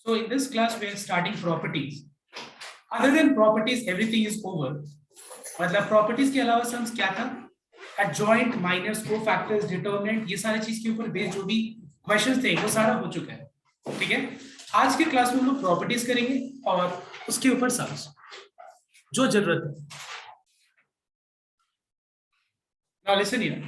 So in this class, we are starting properties. Other than properties, everything is over. मतलब properties के अलावा sums क्या था? Adjoint, minus, cofactors, determinant, ये सारे चीज के ऊपर बेस्ड जो भी क्वेश्चंस थे वो सारा हो चुका है. ठीक है. आज के क्लास में हम लोग प्रॉपर्टीज करेंगे और उसके ऊपर सम्स जो जरूरत है. Now listen here.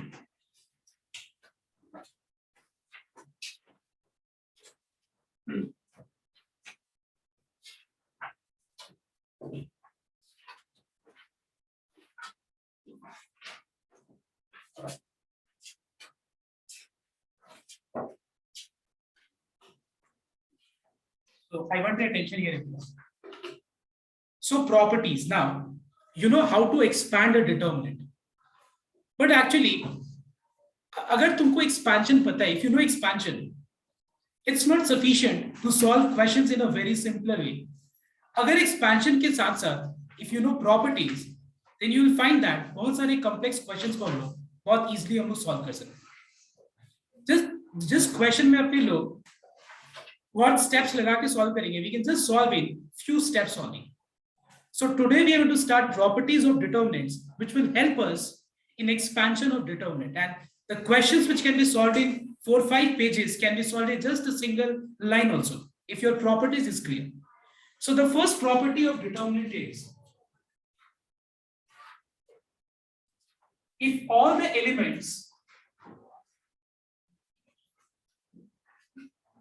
So I want your attention here. So properties. Now, you know how to expand a determinant. But actually, अगर तुमको expansion पता है, if you know expansion, it's not sufficient to solve questions in a very simpler way. अगर expansion के साथ साथ, if you know properties, then you will find that बहुत सारे complex questions को हम लोग बहुत easily हम लोग solve कर सकते हैं. Just question में अपने लोग what steps लगा के solve करेंगे, we can just solve in few steps only. So today we are going to start properties of determinants, which will help us in expansion of determinant. And the questions which can be solved in 4 or 5 pages can be solved in just a single line also, if your properties is clear. So the first property of determinant is, if all the elements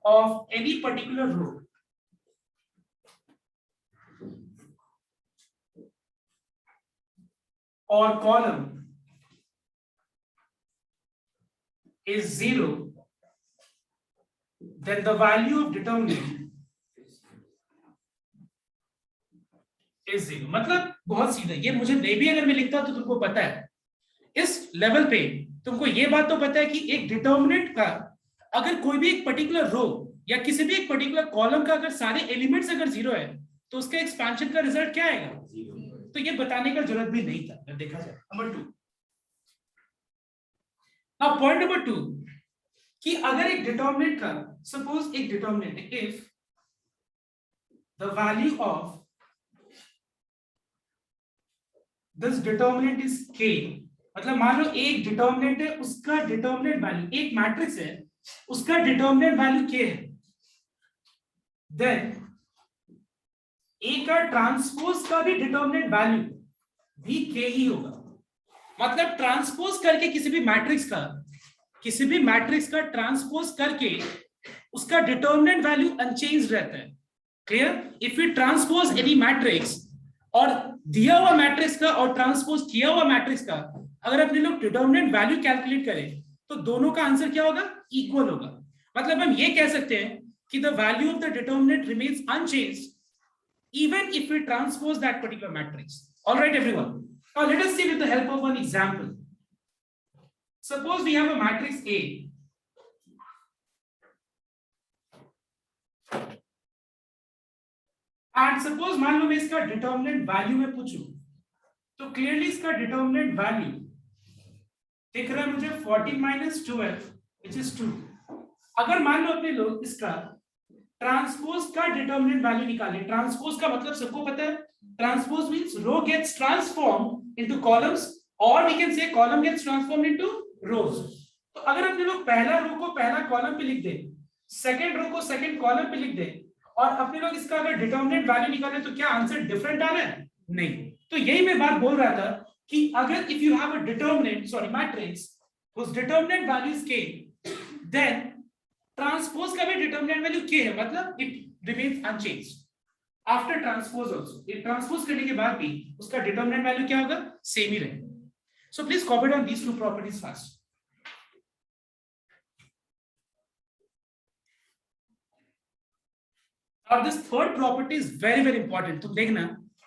of any particular row or column is 0, then the value of determinant is 0. मतलब बहुत सीधा, ये मुझे नहीं भी अगर मैं लिखता तो तुमको पता है, इस लेवल पे तुमको ये बात तो पता है कि एक डिटर्मिनेंट का अगर कोई भी एक पर्टिकुलर रो या किसी भी एक पर्टिकुलर कॉलम का अगर सारे एलिमेंट्स अगर 0 है तो उसका एक्सपेंशन का रिजल्ट क्या आएगा? 0. तो ये बताने का जरूरत भी नहीं था अगर देखा जाए. नंबर 2. Now point number 2 कि अगर एक डिटर्मिनेंट का, सपोज एक determinant, if the value of this determinant is k, मतलब मान लो एक डिटर्मिनेंट है, उसका डिटर्मिनेंट वैल्यू, एक मैट्रिक्स है, उसका डिटर्मिनेंट वैल्यू k है, देन a का ट्रांसपोज का भी डिटर्मिनेंट वैल्यू भी k ही होगा. मतलब ट्रांसपोज करके किसी भी मैट्रिक्स का ट्रांसपोज करके उसका डिटर्मिनेंट वैल्यू अनचेंज्ड रहता है. Clear? If you transpose any matrix और दिया हुआ मैट्रिक्स का और ट्रांसपोज किया हुआ मैट्रिक्स का अगर अपने लोग डिटर्मिनेंट वैल्यू कैलकुलेट करें तो दोनों का आंसर क्या होगा? इक्वल होगा. मतलब हम ये कह सकते हैं कि the value of the determinant remains unchanged even if we transpose that particular matrix. All right, everyone. Now let us see with the help of one example. Suppose we have a matrix A. And suppose मान लो मैं इसका determinant value में पूछूं तो clearly इसका determinant value दिख रहा है मुझे 14 minus 12 which is 2. अगर मान लो अपने लोग इसका ट्रांसपोज का डिटर्मिनेंट वैल्यू निकाले, ट्रांसपोज का मतलब सबको पता है, transpose means row gets transformed into columns और we can say column gets transformed into rows. तो अगर अपने लोग पहला रो को पहला कॉलम पे लिख दे, सेकंड रो को सेकंड कॉलम पे लिख दे और अपने लोग इसका अगर डिटर्मिनेंट वैल्यू निकाले तो क्या आंसर डिफरेंट आ रहा है? नहीं. तो यही मैं बात बोल रहा था कि अगर if you have a determinant, sorry matrix whose determinant value is k, then transpose का भी डिटर्मिनेंट वैल्यू k है, मतलब it remains unchanged after transpose also. ये ट्रांसपोज करने के बाद भी उसका डिटर्मिनेंट वैल्यू क्या होगा? सेम ही रहेगा. So please copy down these two properties fast. और this third property is very very important. तुम देखना,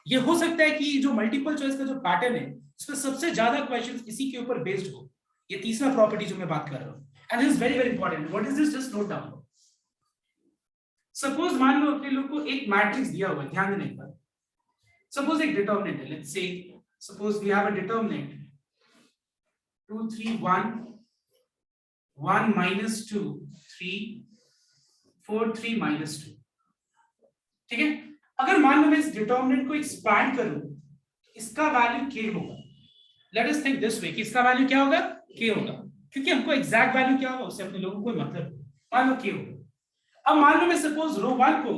ये हो सकता है कि जो मल्टीपल चॉइस का जो पैटर्न है उसमें सबसे ज्यादा क्वेश्चंस इसी के ऊपर बेस्ड हो. ये तीसरा प्रॉपर्टी जो मैं बात कर रहा हूं, and this is very very important. What is this? Just note down. Suppose मान लो अपने लोग को एक मैट्रिक्स दिया हुआ है, ध्यान देने पर. Suppose एक डिटर्मिनेंट है, let's say suppose we have a determinant 2 3 1 1 minus 2 3 4 3 minus 2. ठीक है। अगर मान लो मैं इस डिटर्मिनेंट को एक्सपैंड करूं तो इसका वैल्यू k होगा। Let us think this way कि इसका वैल्यू क्या होगा, k होगा, क्योंकि हमको एग्जैक्ट वैल्यू क्या होगा उससे अपने लोगों को मतलब मान लो k होगा। अब मान लो मैं सपोज रो 1 को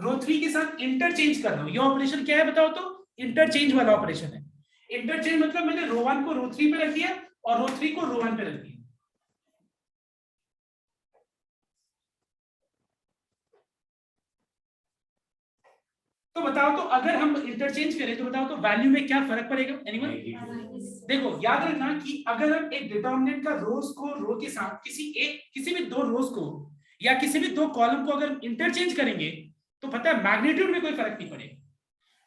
रो 3 के साथ इंटरचेंज कर रहा हूं। ये ऑपरेशन क्या है बताओ तो? इंटरचेंज वाला ऑपरेशन है। इंटरचेंज मतलब मैंने रो 1 को रो 3 पे रख दिया और रो 3 को रो 1 पे रख दिया। तो बताओ तो अगर हम इंटरचेंज करें तो बताओ तो वैल्यू में क्या फर्क पड़ेगा? एनीवन? देखो याद रखना कि अगर हम एक डिटर्मिनेंट का रोज को रो के साथ किसी भी दो रोज को या किसी भी दो कॉलम को अगर इंटरचेंज करेंगे तो पता है मैग्नीट्यूड में कोई फर्क नहीं पड़ेगा।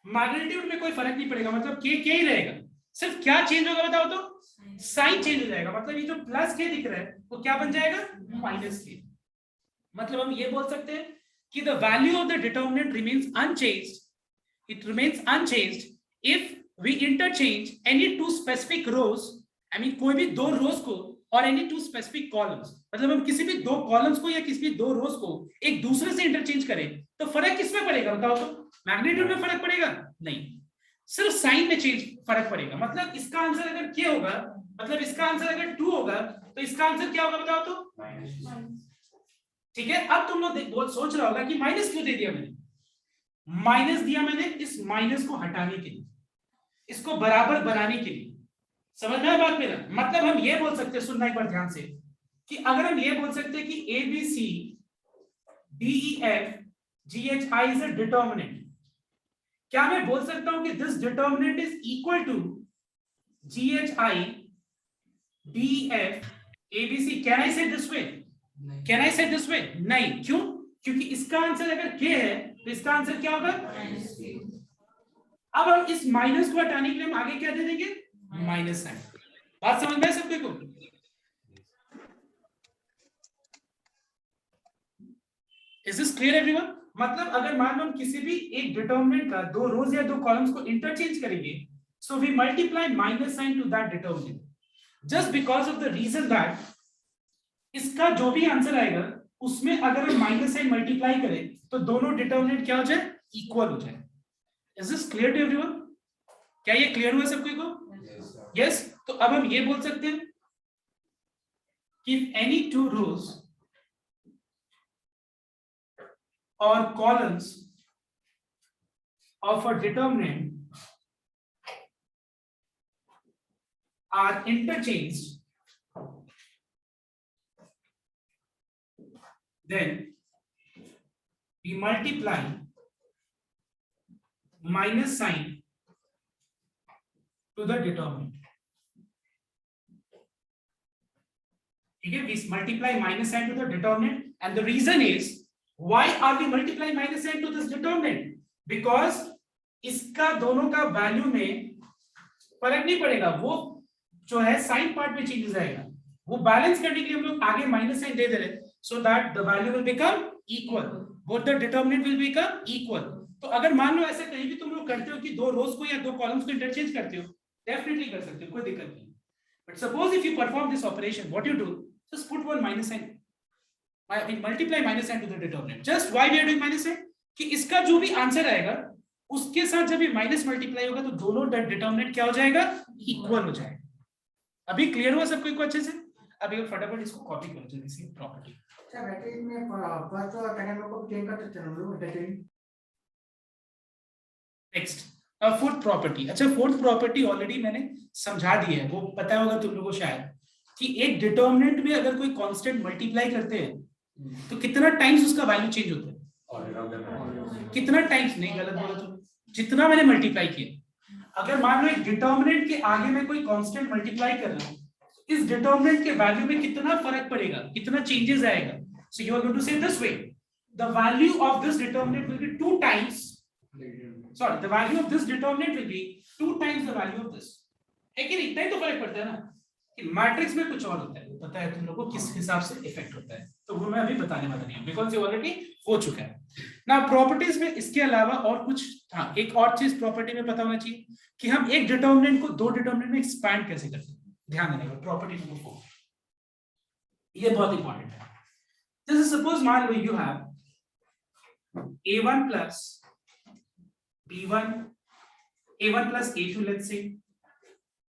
मैग्नीट्यूड में कोई फर्क नहीं पड़ेगा, मतलब के ही रहेगा। सिर्फ क्या चेंज होगा बताओ तो? साइन चेंज हो जाएगा। मतलब ये जो प्लस के दिख रहा है वो क्या बन जाएगा? माइनस के। मतलब हम ये बोल सकते हैं कि the value of the determinant remains unchanged. It remains unchanged if we interchange any two specific rows. I mean कोई भी दो rows को और any two specific columns. मतलब हम किसी भी दो columns को या किसी भी दो rows को एक दूसरे से इंटरचेंज करें तो फर्क किसमें पड़ेगा बताओ तो? मैग्नीट्यूड में फर्क पड़ेगा? नहीं, सिर्फ साइन में चेंज फर्क पड़ेगा। मतलब इसका आंसर अगर क्या होगा, मतलब इसका आंसर अगर 2 होगा तो इसका आंसर क्या होगा बताओ तो? ठीक है। अब तुम लोग बहुत सोच रहा होगा कि माइनस क्यों दे दिया मैंने? माइनस दिया मैंने इस माइनस को हटाने के लिए, इसको बराबर बनाने के लिए। समझ में आया बात मेरा? मतलब हम ये बोल सकते हैं, सुनना एक बार ध्यान से, कि अगर हम ये बोल सकते हैं कि A B C D E F G H I is a determinant, क्या मैं बोल सकता हूं कि this determinant is equal to G H I D F A B C? Can I say this way? Can I say this वे? नहीं। क्यों? क्योंकि इसका आंसर अगर k है तो इसका आंसर क्या होगा? अब हम इस माइनस को हटाने के लिए हम आगे क्या दे देंगे? Minus sign. बात समझ में सबके को? Is this clear everyone? मतलब अगर मान लो हम किसी भी एक डिटर्मिनेंट का दो रोज या दो कॉलम्स को इंटरचेंज करेंगे, so we multiply minus sign to that determinant just because of the reason that इसका जो भी आंसर आएगा उसमें अगर हम माइनस साइन मल्टीप्लाई करें तो दोनों डिटर्मिनेंट क्या हो जाए? इक्वल हो जाए। Is this clear to everyone? क्या ये क्लियर हुआ सबको को? यस। तो अब हम ये बोल सकते हैं कि एनी टू रोज और columns of a determinant are interchanged, then we multiply minus sign to the determinant. ठीक है, we multiply minus sign to the determinant, and the reason is why are we multiplying minus sign to this determinant? Because इसका दोनों का value में फर्क नहीं पड़ेगा, वो जो है साइन पार्ट में चेंजेस आएगा, वो बैलेंस करने के लिए हम लोग आगे माइनस साइन दे दे रहे हैं, so that the value will become equal, both the determinant will become equal. तो अगर मान लो ऐसा कहीं भी तुम लोग करते हो कि दो रोज को या दो कॉलम्स को इंटरचेंज करते हो, डेफिनेटली कर सकते हो, कोई दिक्कत नहीं। But suppose if you perform this operation, what you do, just put one minus sign, I mean multiply minus sign to the determinant. Just why we are doing minus sign? कि इसका जो भी आंसर आएगा उसके साथ जब ये minus multiply होगा तो दोनों डिटर्मिनेंट क्या हो जाएगा? इक्वल हो जाएगा। अभी क्लियर हुआ सबको अच्छे से? अभी फटाफट इसको कॉपी करो जल्दी से प्रॉपर्टी। अच्छा बैटरी में फर्स्ट और सेकंड को चेंज कर सकते हैं हम लोग बैटरी। Next fourth property. अच्छा फोर्थ प्रॉपर्टी ऑलरेडी मैंने समझा दी है, वो पता होगा तुम लोगों को शायद, कि एक डिटर्मिनेंट में अगर कोई कांस्टेंट मल्टीप्लाई करते हैं तो कितना टाइम्स उसका वैल्यू चेंज होता है? कितना टाइम्स? नहीं, गलत बोला तुम, जितना मैंने मल्टीप्लाई किया। अगर मान लो एक डिटर्मिनेंट के आगे मैं कोई कांस्टेंट मल्टीप्लाई कर रहा हूं, इस डिटर्मिनेंट के वैल्यू में कितना फर्क पड़ेगा, कितना चेंजेस आएगा? So you are going to say this way, the value of this determinant will be 2 times, sorry the value of this determinant will be 2 times the value of this. है कि नहीं? इतना ही तो फर्क पड़ता है ना, कि मैट्रिक्स में कुछ और होता है, पता है तुम लोगों को किस हिसाब से इफेक्ट होता है, तो वो मैं अभी बताने वाला नहीं हूं बिकॉज़ ये ऑलरेडी हो चुका है ना। प्रॉपर्टीज में इसके अलावा और कुछ, हाँ एक और चीज प्रॉपर्टी में पता होना चाहिए कि हम एक डिटर्मिनेंट को दो डिटर्मिनेंट में एक्सपैंड कैसे करते हैं। ध्यान देने का, प्रॉपर्टी नंबर 4, ये बहुत इंपॉर्टेंट है। जैसे सपोज मान लो you have a1 plus B1, A1 plus A2, let's say,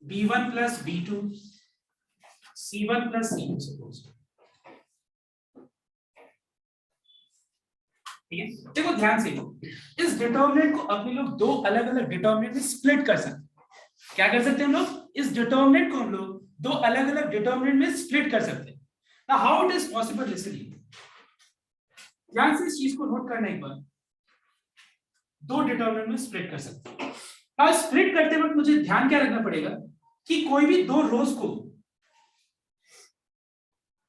B1 plus B2, C1 plus C2, suppose. ठीक है, देखो ध्यान से, इस डिटर्मिनेंट को अपने लोग दो अलग अलग डिटर्मिनेंट में स्प्लिट कर सकते हैं। क्या कर सकते हैं हम लोग? इस डिटर्मिनेंट को हम लोग दो अलग अलग डिटर्मिनेंट में स्प्लिट कर सकते हैं। Now how it is possible, listen, ध्यान से इस चीज को नोट करना एक बार। दो डिटर्मिनेंट में स्प्लिट कर सकते हैं। अब स्प्लिट करते वक्त मुझे ध्यान क्या रखना पड़ेगा कि कोई भी दो रोज को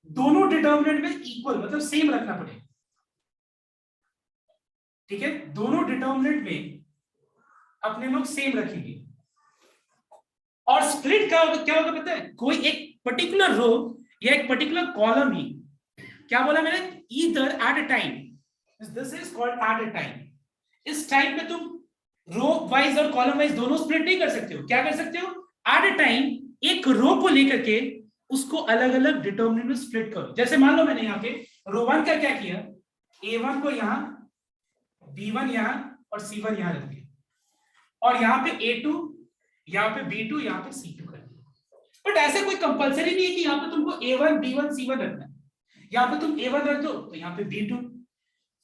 दोनों डिटर्मिनेंट में इक्वल मतलब सेम रखना पड़ेगा। ठीक है, दोनों डिटर्मिनेंट में अपने लोग सेम रखेंगे। और स्प्लिट क्या होगा पता है? कोई एक पर्टिकुलर रो या एक पर्टिकुलर कॉलम ही, क्या बोला मैंने, either at a time, this is called at a time. इस टाइम में तुम रो वाइज और कॉलम वाइज दोनों स्प्लिट नहीं कर सकते हो। क्या कर सकते हो? एट अ टाइम एक रो को लेकर के उसको अलग अलग डिटर्मिनेंट में स्प्लिट करो। जैसे मान लो मैंने यहाँ पे रो 1 का क्या किया, A1 को यहाँ, B1 यहाँ और C1 यहाँ रख दिया, और यहाँ पे A2, यहाँ पे B2, यहाँ पे C2 कर दिया। बट ऐसा कोई कंपलसरी नहीं है कि यहाँ पे तुमको A1, B1, C1 रखना है। यहाँ पे तुम A1 रख दो तो यहाँ पे B2,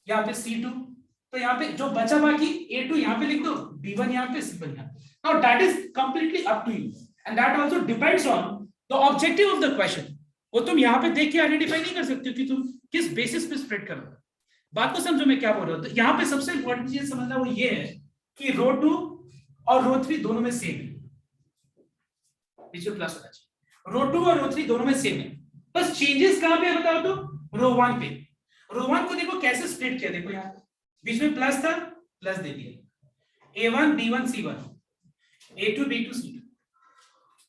यहाँ पे C2, तो यहाँ पे जो बचा बाकी A2 यहाँ पे लिख दो, B1 यहाँ पे, C1 यहाँ पे। Now that is completely up to you and that also depends on the objective of the question. वो तुम यहाँ पे देख के आइडेंटिफाई नहीं कर सकते हो कि तुम किस बेसिस पे स्प्लिट कर रहे हो। बात को समझो मैं क्या बोल रहा हूँ। तो यहाँ पे सबसे इंपॉर्टेंट चीज समझना वो ये है कि रो 2 और रो 3 दोनों में सेम है, पीछे प्लस होना चाहिए। रो 2 और रो 3 दोनों में सेम है, बस चेंजेस कहाँ पे बताओ तो? रो 1 पे। रो 1 को देखो कैसे स्प्लिट किया, देखो यहाँ बीच में प्लस था, प्लस दे दिया, A1 B1 C1, A2 B2 C2।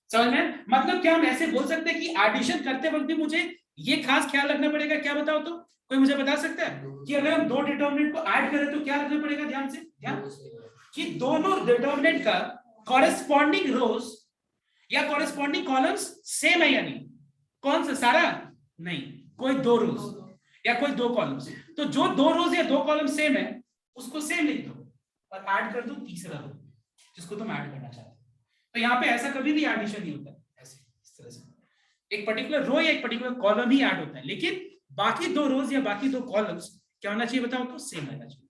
समझ में? मतलब क्या हम ऐसे बोल सकते हैं कि एडिशन करते वक्त भी मुझे ये खास ख्याल रखना पड़ेगा? क्या बताओ तो, कोई मुझे बता सकता है कि अगर हम दो डिटर्मिनेंट को ऐड करें तो क्या रखना पड़ेगा? ध्यान से, ध्यान कि दोनों डिटर्मिनेंट का कॉरेस्पॉन्डिंग रोज या कॉरेस्पॉन्डिंग कॉलम्स सेम है या नहीं? कौन सा? सारा नहीं, कोई दो रोज या कोई दो कॉलम्स। तो जो दो रोज या दो कॉलम सेम है उसको सेम लिख दो और ऐड कर दो तीसरा रो जिसको तुम ऐड करना चाहते हो। तो यहाँ पे ऐसा कभी भी एडिशन नहीं होता ऐसे, इस तरह से एक पर्टिकुलर रो या एक पर्टिकुलर कॉलम ही ऐड होता है, लेकिन बाकी दो रोज या बाकी दो कॉलम्स क्या होना चाहिए बताओ तो? सेम रहना चाहिए।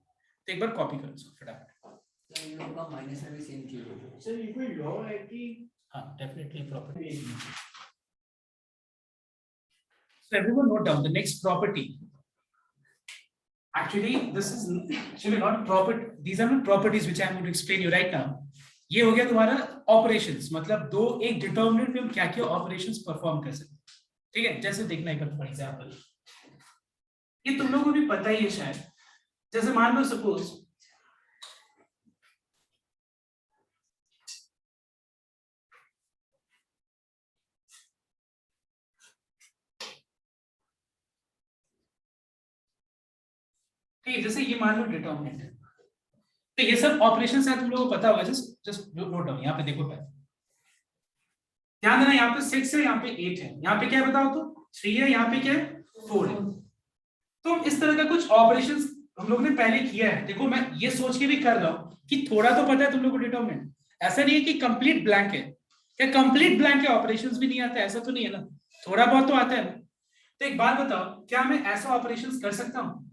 तो एक बार कॉपी करो इसको फटाफट। इन लोगों का माइनस में भी सेम चीज होगी। सर ये कोई लॉ है कि हाँ definitely property. So everyone note down the next property. Actually this is actually not property, these are not properties which I am going to explain you right now. ये हो गया तुम्हारा ऑपरेशंस, मतलब दो एक डिटर्मिनेंट में हम क्या क्या ऑपरेशंस परफॉर्म कर सकते हैं। ठीक है, जैसे देखना एक फॉर एग्जांपल, ये तुम लोगों को भी पता ही है शायद। जैसे मान लो सपोज ठीक, जैसे ये मान लो डिटर्मिनेंट है, तो ये सब ऑपरेशंस है, तुम लोगों को पता होगा। जस्ट नोट डाउन, यहाँ पे देखो पहले ध्यान देना, यहाँ पे 6 है, यहाँ पे 8 है, यहाँ पे क्या है बताओ तो? 3 है, यहाँ पे क्या है? 4 है। तो इस तरह का कुछ ऑपरेशंस हम लोग ने पहले किया है। देखो मैं ये सोच के भी कर रहा हूँ कि थोड़ा तो पता है तुम लोग को डिटर्मिनेंट, ऐसा नहीं है कि कंप्लीट ब्लैंक है। क्या कंप्लीट ब्लैंक है? ऑपरेशंस भी नहीं आता, ऐसा तो नहीं है ना, थोड़ा बहुत तो आता है ना। तो एक बात बताओ, क्या मैं ऐसा ऑपरेशंस कर सकता हूँ?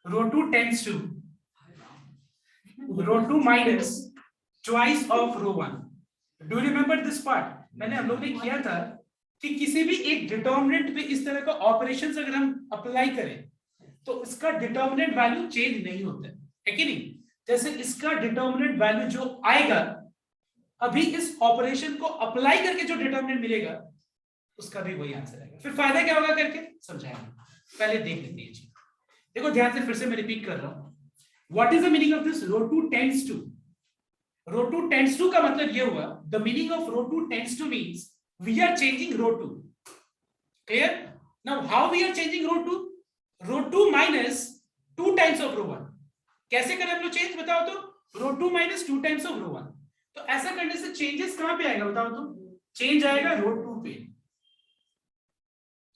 Row 2 tends to row 2 minus twice of row 1। Do you remember this part? मैंने हम लोग ने किया था कि किसी भी एक डिटर्मिनेंट पे इस तरह का ऑपरेशंस अगर हम अप्लाई करें तो इसका डिटर्मिनेंट वैल्यू चेंज नहीं होता है कि नहीं? जैसे इसका डिटर्मिनेंट वैल्यू जो आएगा अभी इस ऑपरेशन को अप्लाई करके जो डिटर्मिनेंट मिलेगा उसका भी वही आंसर आएगा। फिर फायदा क्या होगा करके समझाएंगे, पहले देख लेते हैं जी। देखो ध्यान से, फिर से मैं रिपीट कर रहा हूं, what is the meaning of this row 2 tends to? Row 2 tends to का मतलब ये हुआ, the meaning of row 2 tends to means we are changing row 2। Clear? Now how we are changing row 2? Row 2 minus 2 times of row 1। कैसे करें हम लोग change बताओ तो? Row 2 minus 2 times of row 1। तो ऐसा करने से चेंजेस कहां पे आएगा बताओ तो? चेंज आएगा रो 2 पे।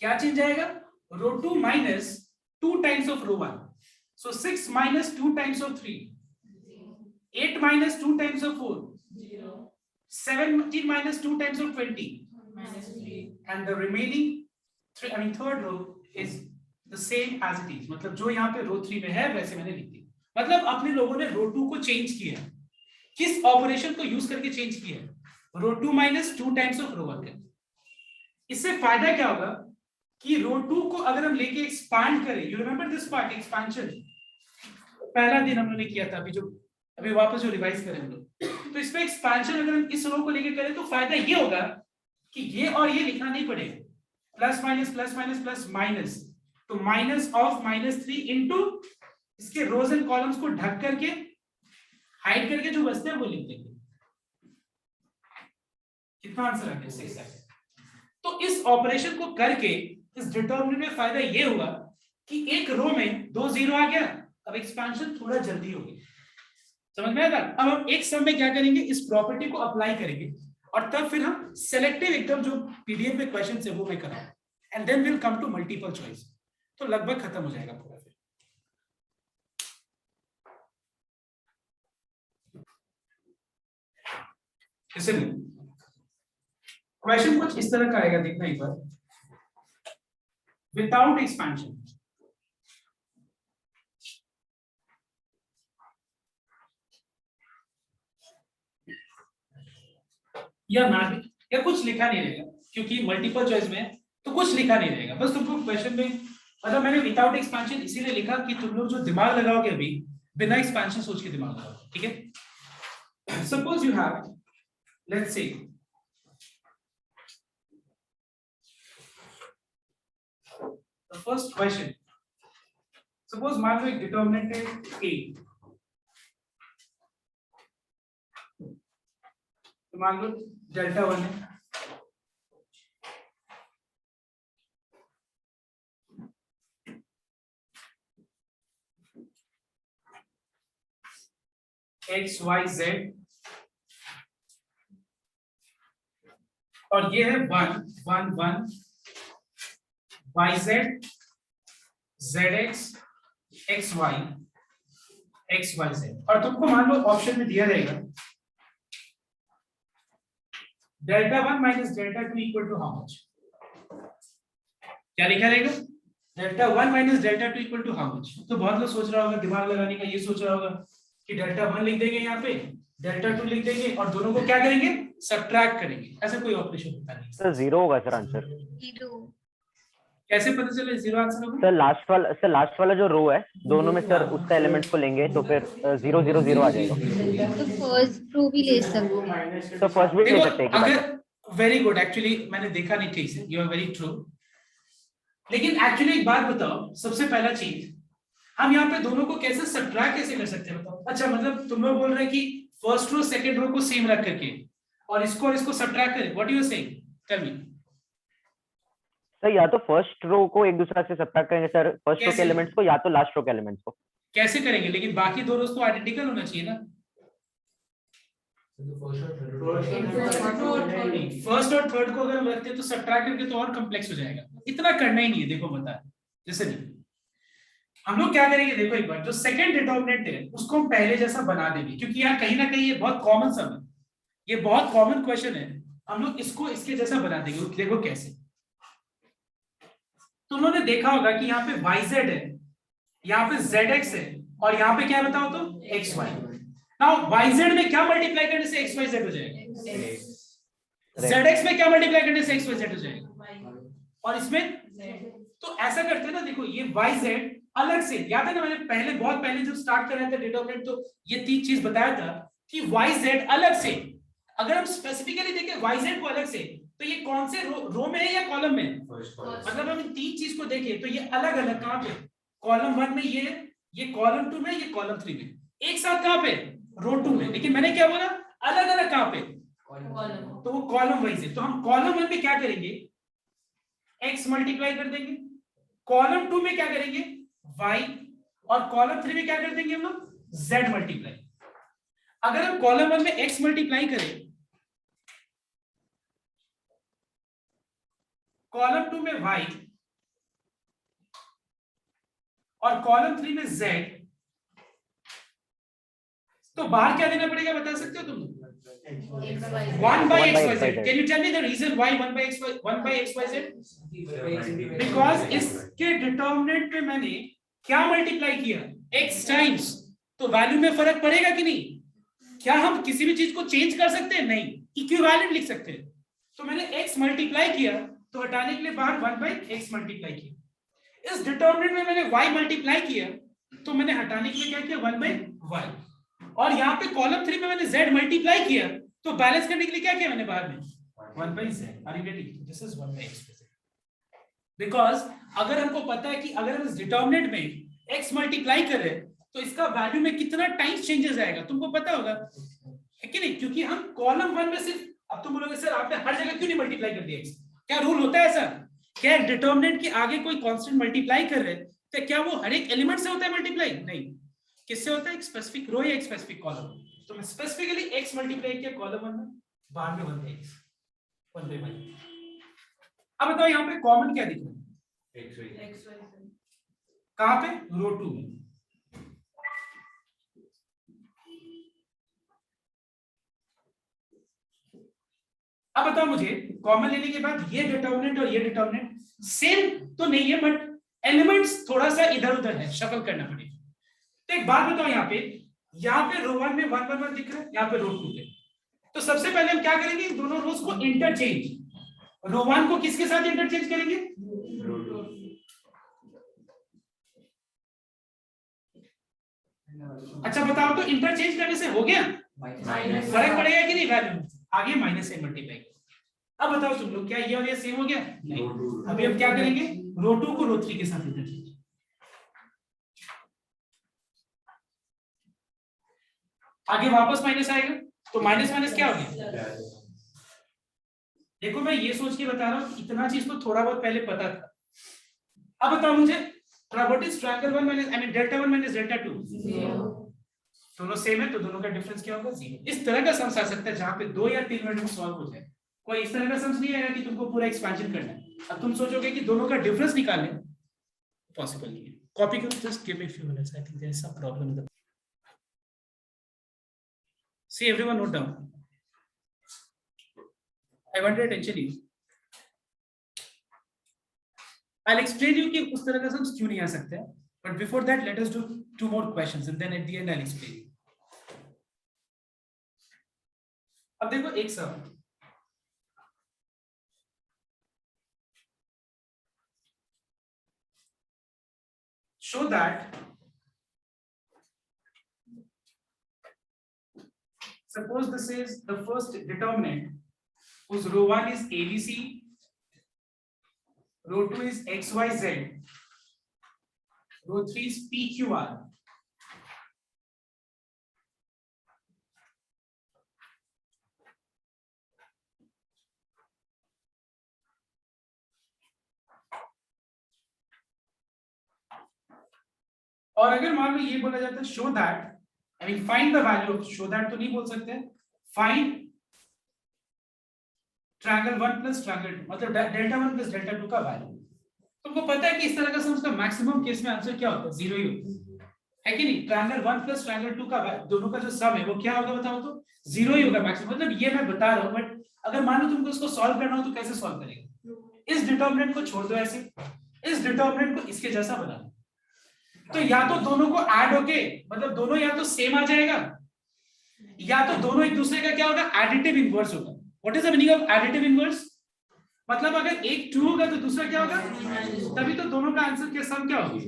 क्या चेंज आएगा? Row 2 minus 2 times of row 1। So 6 minus 2 times of 3, 8 minus 2 times of 4, 17 minus 2 times of 20, and the remaining third row is the same as it is. मतलब जो यहाँ पे रो 3 में है वैसे मैंने लिख दी। मतलब अपने लोगों ने रो 2 को चेंज किया। किस ऑपरेशन को यूज करके चेंज किया? रो 2 माइनस 2 टाइम्स ऑफ रो 1 करके। इससे फायदा क्या होगा कि रो 2 को अगर हम लेके एक्सपांड करें, you remember this part, expansion पहला दिन हम लोगों ने किया था, अभी वापस जो रिवाइज करें हम लोग, तो इसमें एक्सपांशन अगर हम इस रो को लेके करें तो फायदा ये होगा कि ये और ये लिखना नहीं पड़ेगा, plus minus plus minus plus minus, तो माइनस ऑफ -3 इनटू इसके रोज एंड कॉलम्स को ढक करके हाइड करके जो बचते हैं वो लिख देंगे। कितना आंसर आ गया? 6 है। तो इस ऑपरेशन को करके इस डिटरमिनेंट में फायदा ये हुआ कि एक रो में 2 0 आ गया, अब एक्सपेंशन थोड़ा जल्दी हो गया। समझ में आया? अब हम एक सम में क्या करेंगे, इस प्रॉपर्टी को अप्लाई करेंगे और तब फिर हम सेलेक्टिव एकदम जो पीडीएफ में क्वेश्चन है वो मैं कराऊंगा, and then will come to multiple choice, तो लगभग खत्म हो जाएगा पूरा। फिर इसलिए क्वेश्चन कुछ इस तरह का आएगा, देखना एक बार। विदाउट एक्सपेंशन, या ना या कुछ लिखा नहीं रहेगा, क्योंकि मल्टीपल चॉइस में तो कुछ लिखा नहीं रहेगा, बस तुमको क्वेश्चन में, मतलब मैंने विदाउट एक्सपेंशन इसीलिए लिखा कि तुम लोग जो दिमाग लगाओगे अभी बिना एक्सपेंशन सोच के दिमाग लगाओ, ठीक है? Suppose you have, let's say the first question, suppose मान लो एक डिटरमिनेंट है a, तो मान लो डेल्टा 1 है, x y z, और ये है 1 1 1 yz zx xy xyz, और तुमको मान लो ऑप्शन में दिया रहेगा delta 1 minus delta 2 equal to how much? क्या लिखा रहेगा? Delta 1 minus delta 2 equal to how much? तो बहुत लोग सोच रहा होगा, दिमाग लगाने का ये सोच रहा होगा कि डेल्टा 1 लिख देंगे यहाँ पे, डेल्टा 2 लिख देंगे और दोनों को क्या करेंगे? सब्ट्रैक्ट करेंगे। ऐसा कोई ऑपरेशन होता नहीं सर, 0 होगा सर आंसर। कैसे पता चले 0 आंसर होगा? सर लास्ट वाला जो रो है दोनों में सर उसका एलिमेंट्स को लेंगे तो फिर 0 0 0 आ जाएगा। तो फर्स्ट रो भी ले सकते हैं। तो फर्स्ट भी ले सकते हैं। अगर वेरी गुड, एक्चुअली मैंने देखा नहीं ठीक से, यू आर वेरी ट्रू। लेकिन एक्चुअली एक बात बताओ, सबसे पहला चीज हम यहाँ पे दोनों को कैसे सब्ट्रैक्ट कैसे कर सकते हैं बताओ? अच्छा, मतलब तुम लोग बोल रहे हैं कि फर्स्ट रो सेकंड रो को सेम रख करके और इसको सब्ट्रैक्ट करें, what you are saying? Tell me sir. या तो फर्स्ट रो को एक दूसरे से सब्ट्रैक्ट करेंगे सर, फर्स्ट रो के एलिमेंट्स को, या तो लास्ट रो के एलिमेंट्स को। कैसे करेंगे? लेकिन बाकी दो रोज तो आइडेंटिकल होना चाहिए ना। फर्स्ट और थर्ड को अगर रखते तो सब्ट्रैक्ट करके तो और कॉम्प्लेक्स हो जाएगा, इतना करना ही नहीं है। देखो बता, जैसे नहीं हम लोग क्या करेंगे, देखो एक बार, जो सेकंड डिटरमिनेंट है उसको हम पहले जैसा बना देंगे, क्योंकि यहाँ कहीं ना कहीं ये बहुत कॉमन सम है, ये बहुत कॉमन क्वेश्चन है, हम लोग इसको इसके जैसा बना देंगे। देखो कैसे, तो उन्होंने देखा होगा कि यहाँ पे yz है, यहाँ पे zx है, और यहाँ पे क्या बताओ तो xy। नाउ yz में क्या मल्टीप्लाई करने से xyz हो जाएगा? zx में क्या मल्टीप्लाई करने से xyz हो जाएगा? और इसमें तो ऐसा करते हैं ना, देखो ये yz अलग से, याद है ना मैंने पहले बहुत पहले जब स्टार्ट कर रहे थे डिटरमिनेंट तो ये तीन चीज बताया था कि yz अलग से, अगर हम स्पेसिफिकली देखें yz को अलग से, तो ये कौन से रो में है या कॉलम में? मतलब हम इन तीन चीज को देखें तो ये अलग अलग कहां पे? कॉलम 1 में ये कॉलम 2 में, ये कॉलम 3 में, एक साथ कहां पे? रो 2 में। लेकिन मैंने क्या बोला, अलग अलग कहां पे? तो वो कॉलम वाइज है, तो हम कॉलम 1 में क्या करेंगे? x मल्टीप्लाई कर देंगे, कॉलम 2 में क्या करेंगे? y, और कॉलम 3 में क्या कर देंगे हम लोग? z multiply. अगर हम कॉलम 1 में x मल्टीप्लाई करें, कॉलम 2 में y और कॉलम 3 में z, तो बाहर क्या देना पड़ेगा बता सकते हो तुम लोग? 1 1 by by xyz. XYZ. Can you tell me the reason why 1 by xyz? Because इसके डिटर्मिनेंट में मैंने क्या मल्टीप्लाई किया? x times. तो वैल्यू में फर्क पड़ेगा कि नहीं? क्या हम किसी भी चीज को चेंज कर सकते हैं? नहीं. इक्विवेलेंट लिख सकते हैं. तो मैंने x मल्टीप्लाई किया, तो हटाने के लिए बाहर 1 by x मल्टीप्लाई किया. इस डिटर्मिनेंट में मैंने y मल्टीप्लाई किया, तो मैंने हटाने के लिए क्या किया? 1 by y. और यहाँ पे कॉलम 3 में मैंने z मल्टीप्लाई किया, तो बैलेंस करने के लिए क्या किया मैंने बाहर में? 1 by z. Are you getting? This is 1 by x. Because अगर हमको पता है कि अगर हम इस डिटर्मिनेंट में x मल्टीप्लाई कर रहे हैं, तो इसका वैल्यू में कितना टाइम्स चेंजेस आएगा तुमको पता होगा, है कि नहीं? क्योंकि हम कॉलम 1 में सिर्फ, अब तुम बोलोगे सर आपने हर जगह क्यों नहीं मल्टीप्लाई कर दिया x? क्या रूल होता है ऐसा? क्या डिटर्मिनेंट के आगे कोई कांस्टेंट मल्टीप्लाई कर रहे हैं तो क्या वो हर एक एलिमेंट से होता है मल्टीप्लाई? नहीं. किससे होता है? एक स्पेसिफिक रो या एक स्पेसिफिक कॉलम. तो मैं स्पेसिफिकली x मल्टीप्लाई किया कॉलम 1 में, बाहर में 1 by x, 1 by 1. अब बताओ यहाँ पे कॉमन क्या दिख रहा है? कहां पे? रो 2 में. अब बताओ मुझे कॉमन लेने के बाद ये डिटर्मिनेंट और ये डिटर्मिनेंट सेम तो नहीं है, बट एलिमेंट्स थोड़ा सा इधर उधर है, शफल करना पड़ेगा. तो एक बात बताओ, यहाँ पे रो 1 में 1 1 1 दिख रहा है, यहाँ पे रो 2 पे. तो सबसे पहले हम क्या करेंगे? इन दोनों रोज को इंटरचेंज. रो 1 को किसके साथ इंटरचेंज करेंगे? अच्छा बताओ तो इंटरचेंज करने से हो गया? फर्क पड़ेगा कि नहीं वैल्यू में? आगे माइनस से मल्टीप्लाई. अब बताओ तुम लोग, क्या ये और ये सेम हो गया? नहीं. अभी हम क्या करेंगे? रो 2 को रो 3 के साथ इंटरचेंज. आगे वापस माइनस आएगा, तो माइनस माइनस क्या हो गया? देखो मैं ये सोच के बता रहा हूं, इतना चीज तो थोड़ा बहुत पहले पता था. अब बताओ मुझे, what is triangle 1 minus, I mean delta 1 minus delta 2? दोनों सेम है, तो दोनों का डिफरेंस क्या होगा? 0. इस तरह का सम्स आ सकता है जहां पे 2 या 3 मिनट में सॉल्व हो जाए. कोई इस तरह का सम्स नहीं आएगा कि तुमको पूरा एक्सपेंशन करना है. अब तुम सोचोगे कि दोनों का डिफरेंस निकालें, पॉसिबल नहीं है. कॉपी करो, just give me few minutes. I think there is some problem with the See everyone note down. I want your attention here. I'll explain you कि उस तरह का सम्स क्यों नहीं आ सकते हैं. But before that, let us do 2 more questions and then at the end I'll explain. अब देखो एक सम. Show that suppose this is the first determinant whose row 1 is ABC, row 2 is XYZ, row 3 is PQR. और अगर मान लो ये बोला जाता है show that, I mean find the value of, show that तो नहीं बोल सकते, फाइंड ट्रायंगल 1 प्लस ट्रायंगल 2, मतलब डेल्टा 1 प्लस डेल्टा 2 का वैल्यू. तुमको पता है कि इस तरह का सम्स का मैक्सिमम केस में आंसर क्या होता है? 0 ही होता है कि नहीं? ट्रायंगल 1 प्लस ट्रायंगल 2 का दोनों का जो सम है वो क्या होगा बताओ तो? 0 ही होगा मैक्सिमम. मतलब ये मैं बता रहा हूं, बट अगर मान लो तुमको इसको सॉल्व करना हो तो कैसे सॉल्व करेगा? इस डिटर्मिनेंट को छोड़ दो ऐसे, इस डिटर्मिनेंट को इसके जैसा बना दो. तो या तो दोनों को ऐड होके, मतलब दोनों या तो सेम आ जाएगा, या तो दोनों एक दूसरे का क्या होगा? एडिटिव इनवर्स होगा. What is the meaning of additive inverse? मतलब अगर एक 2 होगा तो दूसरा क्या होगा? तभी तो दोनों का आंसर के सम क्या होगा?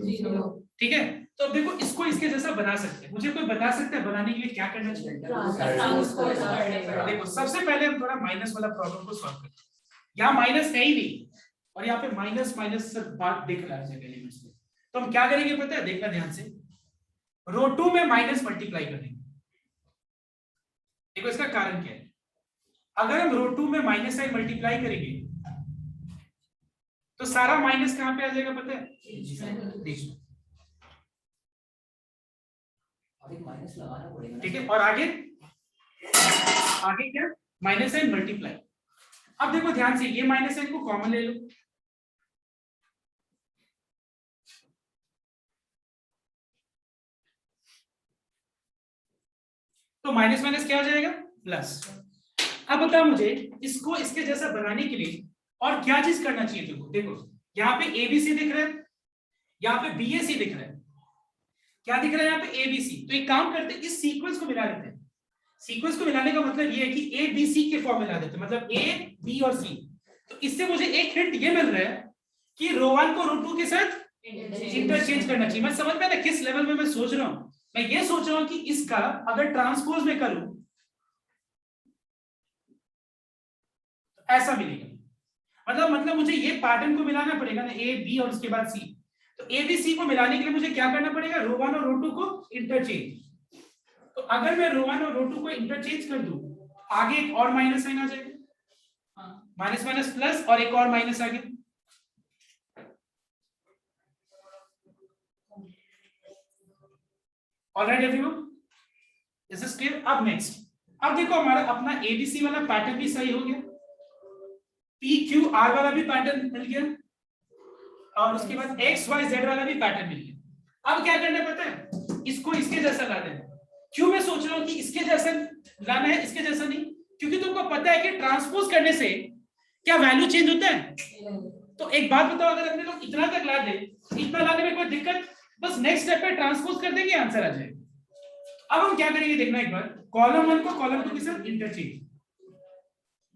ठीक है. तो अब देखो इसको इसके जैसा बना सकते हैं. मुझे कोई बता सकता है बनाने के लिए क्या करना चाहिए? देखो सबसे पहले हम थोड़ा माइनस वाला प्रॉब्लम को सॉल्व करते हैं. यहाँ माइनस है ही नहीं और यहाँ पे माइनस माइनस से बात दिख रहा है एलिमेंट्स में. तो हम क्या करेंगे पता है? देखना ध्यान से. रो 2 में माइनस मल्टीप्लाई कर देंगे. देखो इसका कारण क्या है? अगर हम रो 2 में माइनस साइन मल्टीप्लाई करेंगे तो सारा माइनस कहां पे आ जाएगा पता है? देखो माइनस लगाना पड़ेगा. ठीक है. और आगे आगे क्या? Minus sign multiply. अब देखो ध्यान से, ये माइनस साइन को कॉमन ले लो. तो माइनस माइनस क्या हो जाएगा, प्लस। अब बताओ मुझे इसको इसके जैसा बनाने के लिए और क्या चीज करना चाहिए तुमको। देखो यहाँ पे ABC दिख रहा है, यहाँ पे BAC दिख रहा है, क्या दिख रहा है यहाँ पे ABC। तो एक काम करते हैं, इस सीक्वेंस को मिला लेते हैं। सीक्वेंस को मिलाने का मतलब ये है कि ABC के फॉर्म में ला देते हैं, मतलब A, B और C। तो इससे मुझे एक हिंट ये मिल रहा है कि रो 1 को रो 2 के साथ इंटरचेंज करना चाहिए। मैं समझ में आता किस लेवल में मैं सोच रहा हूं। मैं ये सोच रहा हूं कि इसका अगर ट्रांसपोज में करूं तो ऐसा मिलेगा। मतलब मुझे ये पैटर्न को मिलाना पड़ेगा ना, A, B और उसके बाद C। तो A, B, C को मिलाने के लिए मुझे क्या करना पड़ेगा, रो 1 और रो 2 को इंटरचेंज। तो अगर मैं रो 1 और रो 2 को इंटरचेंज कर दूं, आगे एक और माइनस साइन आ जाएगा, माइनस माइनस प्लस, और एक और माइनस आ गया। Alright everyone, is this clear. अब नेक्स्ट, अब देखो हमारा अपना ABC वाला पैटर्न भी सही हो गया, PQR वाला भी पैटर्न मिल गया, और उसके बाद XYZ वाला भी पैटर्न मिल गया। अब क्या करना पता है, इसको इसके जैसा ला देना। क्यों मैं सोच रहा हूं कि इसके जैसा लाना है, इसके जैसा नहीं, क्योंकि तुमको पता है कि ट्रांसपोज करने से क्या वैल्यू चेंज होता है। तो एक बात बताओ, अगर अपने लोग इतना तक ला दे, इतना लाने में कोई दिक्कत, बस नेक्स्ट स्टेप पे ट्रांसपोज कर देंगे, आंसर आ जाएगा। अब हम क्या करेंगे देखना एक बार, कॉलम 1 को कॉलम 2 के साथ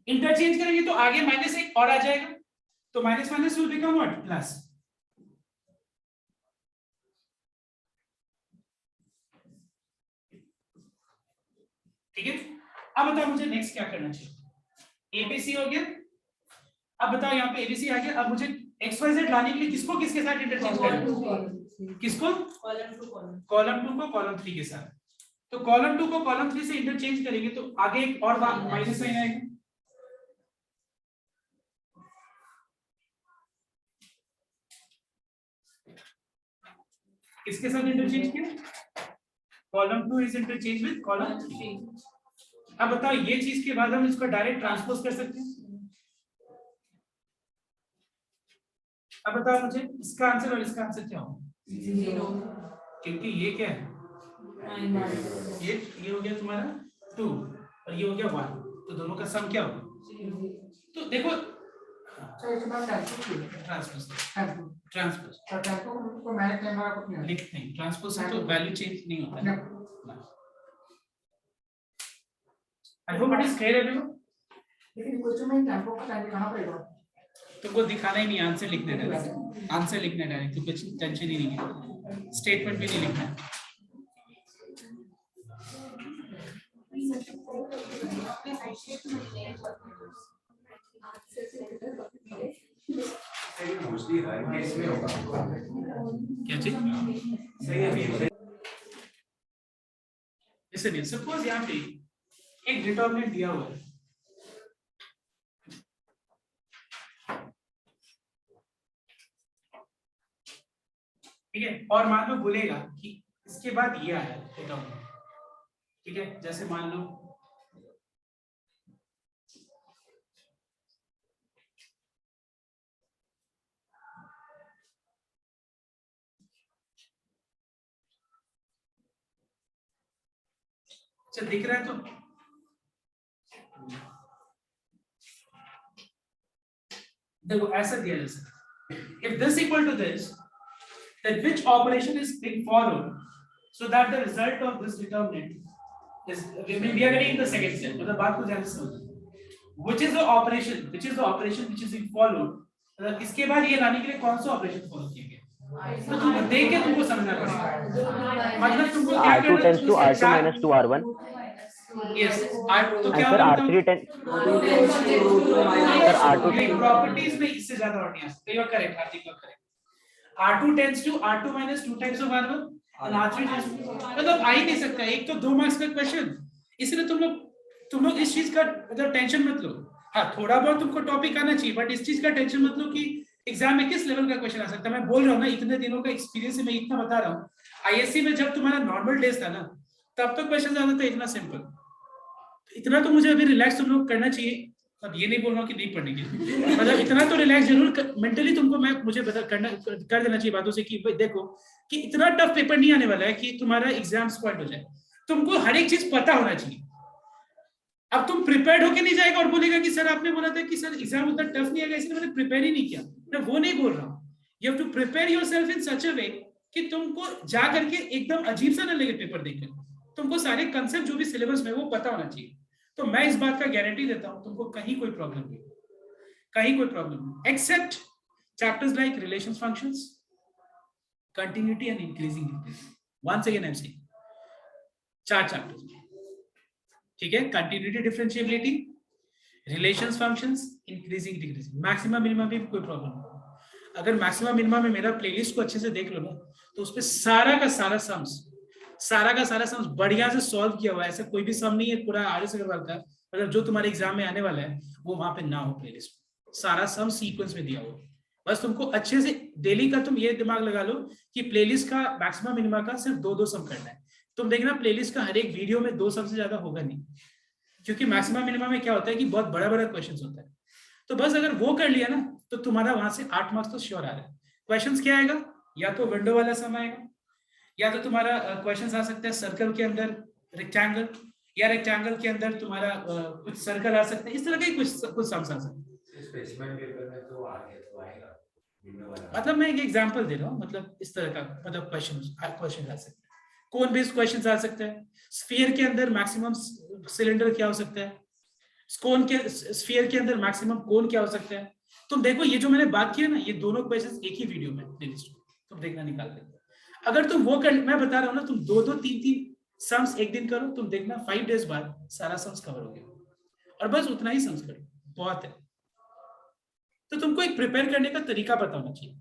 इंटरचेंज करेंगे तो आगे माइनस एक और आ जाएगा, तो minus minus will become what, plus. ठीक है। अब बताओ मुझे नेक्स्ट क्या करना चाहिए। ABC हो गया, अब बताओ यहाँ पे ABC आ गया। अब मुझे XYZ लाने के लिए किसको किसके साथ इंटरचेंज करना है, किसको, कॉलम 2 को कॉलम 3 के साथ। तो कॉलम 2 को कॉलम 3 से इंटरचेंज करेंगे तो आगे एक और माइनस साइन आएगा, किसके साथ इंटरचेंज किया, column 2 is interchange with column 3। अब बताओ ये चीज के बाद हम इसको डायरेक्ट ट्रांसपोज कर सकते हैं। अब बताओ मुझे इसका आंसर और इसका आंसर क्या होगा, 0, क्योंकि ये क्या है, ये हो गया तुम्हारा 2 और ये हो गया 1, तो दोनों का सम क्या होगा। तो देखो ट्रांसपोज को मैंने कैमरा को नहीं लिख नहीं, ट्रांसपोज से तो वैल्यू चेंज नहीं होता है। I hope it is clear everyone. लेकिन क्वेश्चन में टेंपो का टाइम दिखाना पड़ेगा, तुमको दिखाना ही नहीं, आंसर लिखने डायरेक्ट, आंसर लिखना डायरेक्ट, तो कुछ टेंशन ही नहीं है, स्टेटमेंट भी नहीं लिखना है। क्या चीज इसलिए सपोज यहाँ पे एक डिटरमिनेंट दिया हुआ है, ठीक है, और मान लो बोलेगा कि इसके बाद ये आया डिटरमिनेंट, ठीक है, जैसे मान लो अच्छा दिख रहा है, तो देखो ऐसा दिया जा सकता है, if this equal to this, then which operation is being followed so that the result of this determinant is, we are getting in the second step, मतलब बात को ध्यान से समझो, which is the operation which is being followed, मतलब इसके बाद ये लाने के लिए कौन सा ऑपरेशन फॉलो किया गया, तो तुमको देख के तुमको समझना पड़ेगा, मतलब तुमको क्या R2 tends to R2 minus 2 R1, yes, तो क्या सर होगा R3 tends sir R2 properties में इससे ज्यादा और नहीं आ सकते, you are correct Hardik, you are correct. R2 tends to R2 minus 2 times of R1 and R3 tends to, मतलब आ ही नहीं सकता, एक तो 2 मार्क्स का क्वेश्चन, इसलिए तुम लोग इस चीज का मतलब टेंशन मत लो। हाँ थोड़ा बहुत तुमको टॉपिक आना चाहिए, बट इस चीज का टेंशन मत लो कि एग्जाम में किस लेवल का क्वेश्चन आ सकता है। मैं बोल रहा हूँ ना, इतने दिनों का एक्सपीरियंस है, मैं इतना बता रहा हूँ, आईएससी में जब तुम्हारा नॉर्मल डेज था ना, तब तो क्वेश्चन आना था इतना सिंपल, इतना तो मुझे अभी रिलैक्स तुम लोग करना चाहिए। अब ये नहीं बोल रहा हूँ कि नहीं पढ़ने की, मतलब इतना तो रिलैक्स जरूर मेंटली तुमको मैं मुझे कर देना चाहिए बातों से कि भाई देखो कि इतना टफ पेपर नहीं आने वाला है कि तुम्हारा एग्जाम स्पॉइल हो जाए। तुमको हर एक चीज पता होना चाहिए। अब तुम प्रिपेयर्ड होके नहीं जाएगा और बोलेगा कि सर आपने बोला था कि सर एग्जाम उतना टफ नहीं आएगा इसलिए मैंने प्रिपेयर ही नहीं किया। मैं वो नहीं बोल रहा हूँ। You have to prepare yourself in such a way कि तुमको जा करके एकदम अजीब सा ना लगे पेपर देखकर, तुमको सारे कंसेप्ट जो भी सिलेबस में वो पता होना चाहिए। तो मैं इस बात का गारंटी देता हूँ तुमको कहीं कोई प्रॉब्लम नहीं, कहीं कोई प्रॉब्लम नहीं, except chapters like relations functions, continuity and increasing decreasing. Once again I am saying 4 chapters में, ठीक है, continuity, differentiability, relations functions, increasing decreasing, maximum minimum भी कोई प्रॉब्लम नहीं। अगर मैक्सिमम मिनिमम में मेरा प्लेलिस्ट को अच्छे से देख लो ना तो उसपे सारा का सारा सम्स बढ़िया से सॉल्व किया हुआ है। ऐसा कोई भी सम नहीं है पूरा आर.एस. अग्रवाल का, मतलब जो तुम्हारे एग्जाम में आने वाला है वो वहां पे ना हो प्लेलिस्ट में, सारा सम सीक्वेंस में दिया हुआ। बस तुमको अच्छे से डेली का तुम ये दिमाग लगा लो कि प्लेलिस्ट का मैक्सिमम मिनिमम का सिर्फ 2 सम करना है। तुम देखना प्लेलिस्ट का हर एक वीडियो में 2 सम से ज्यादा होगा नहीं, क्योंकि मैक्सिमम मिनिमम में क्या होता है कि बहुत बड़ा बड़ा क्वेश्चन होता है। तो बस अगर वो कर लिया ना तो तुम्हारा वहां से 8 मार्क्स तो श्योर आ रहा है। क्वेश्चंस क्या आएगा, या तो विंडो वाला सम आएगा, या तो तुम्हारा क्वेश्चंस आ सकता है सर्कल के अंदर रेक्टेंगल, या रेक्टेंगल के अंदर तुम्हारा कुछ सर्कल आ सकता है, इस तरह के कुछ सम्स आ सकते हैं। स्पेसिमेन पेपर में तो आएगा विंडो वाला। मतलब मैं एक एग्जांपल दे रहा हूँ, मतलब इस तरह का मतलब क्वेश्चन आ सकते हैं, कोन बेस्ड क्वेश्चंस आ सकते हैं, स्फीयर के अंदर मैक्सिमम सिलेंडर क्या हो सकता है, कोन के स्फीयर के अंदर मैक्सिमम कोन क्या हो सकता है। तुम देखो ये जो मैंने बात की है ना, ये दोनों क्वेश्चंस एक ही वीडियो में प्लेलिस्ट में तुम देखना निकाल देते। अगर तुम वो कर, मैं बता रहा हूँ ना, तुम 2-3 सम्स एक दिन करो, तुम देखना 5 डेज बाद सारा सम्स कवर हो गया, और बस उतना ही सम्स करो, बहुत है। तो तुमको एक प्रिपेयर करने का तरीका पता होना चाहिए।